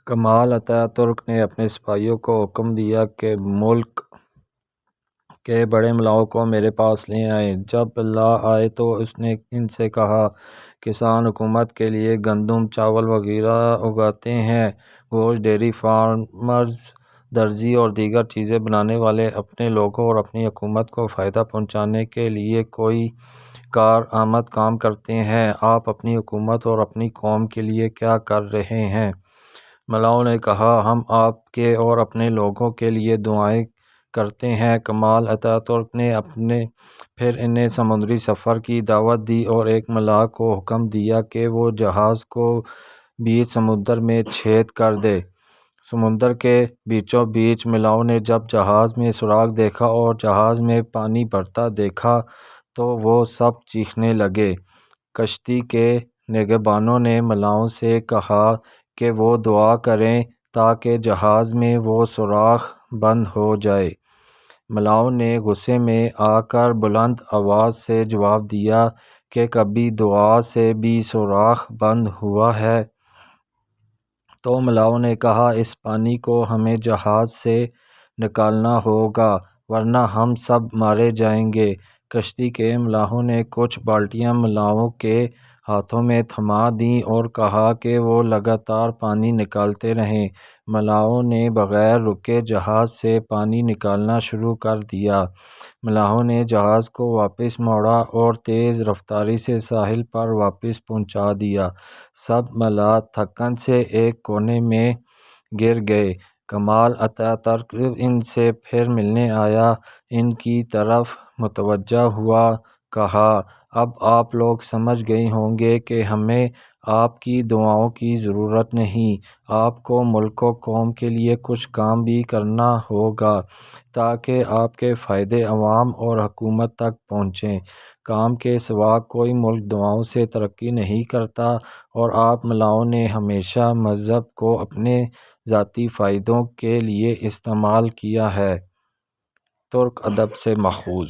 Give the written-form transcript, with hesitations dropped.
کمال Ataturk ترک نے اپنے سپاہیوں کو حکم دیا کہ ملک کے بڑے ملاؤں کو میرے پاس لے آئیں۔ جب اللہ آئے تو اس نے ان سے کہا، کسان حکومت کے لیے گندم، چاول وغیرہ اگاتے ہیں، گوشت، ڈیری فارمرز، درزی اور دیگر چیزیں بنانے والے اپنے لوگوں اور اپنی حکومت کو فائدہ پہنچانے کے لیے کوئی کارآمد کام کرتے ہیں، آپ اپنی حکومت اور اپنی قوم کے لیے کیا کر رہے ہیں؟ ملاؤں نے کہا، ہم آپ کے اور اپنے لوگوں کے لیے دعائیں کرتے ہیں۔ کمال اتاترک نے پھر انہیں سمندری سفر کی دعوت دی اور ایک ملاح کو حکم دیا کہ وہ جہاز کو بیچ سمندر میں چھید کر دے۔ سمندر کے بیچوں بیچ ملاؤں نے جب جہاز میں سراغ دیکھا اور جہاز میں پانی بھرتا دیکھا تو وہ سب چیخنے لگے۔ کشتی کے نگہبانوں نے ملاؤں سے کہا کہ وہ دعا کریں تاکہ جہاز میں وہ سوراخ بند ہو جائے۔ ملاؤں نے غصے میں آ کر بلند آواز سے جواب دیا کہ کبھی دعا سے بھی سوراخ بند ہوا ہے؟ تو ملاؤں نے کہا، اس پانی کو ہمیں جہاز سے نکالنا ہوگا ورنہ ہم سب مارے جائیں گے۔ کشتی کے ملاحوں نے کچھ بالٹیاں ملاؤں کے ہاتھوں میں تھما دیں اور کہا کہ وہ لگاتار پانی نکالتے رہیں۔ ملاحوں نے بغیر رکے جہاز سے پانی نکالنا شروع کر دیا۔ ملاحوں نے جہاز کو واپس موڑا اور تیز رفتاری سے ساحل پر واپس پہنچا دیا۔ سب ملاح تھکن سے ایک کونے میں گر گئے۔ کمال اتاترک ان سے پھر ملنے آیا، ان کی طرف متوجہ ہوا، کہا، اب آپ لوگ سمجھ گئے ہوں گے کہ ہمیں آپ کی دعاؤں کی ضرورت نہیں، آپ کو ملک و قوم کے لیے کچھ کام بھی کرنا ہوگا تاکہ آپ کے فائدے عوام اور حکومت تک پہنچیں۔ کام کے سوا کوئی ملک دعاؤں سے ترقی نہیں کرتا اور آپ ملاؤں نے ہمیشہ مذہب کو اپنے ذاتی فائدوں کے لیے استعمال کیا ہے۔ ترک ادب سے ماخوذ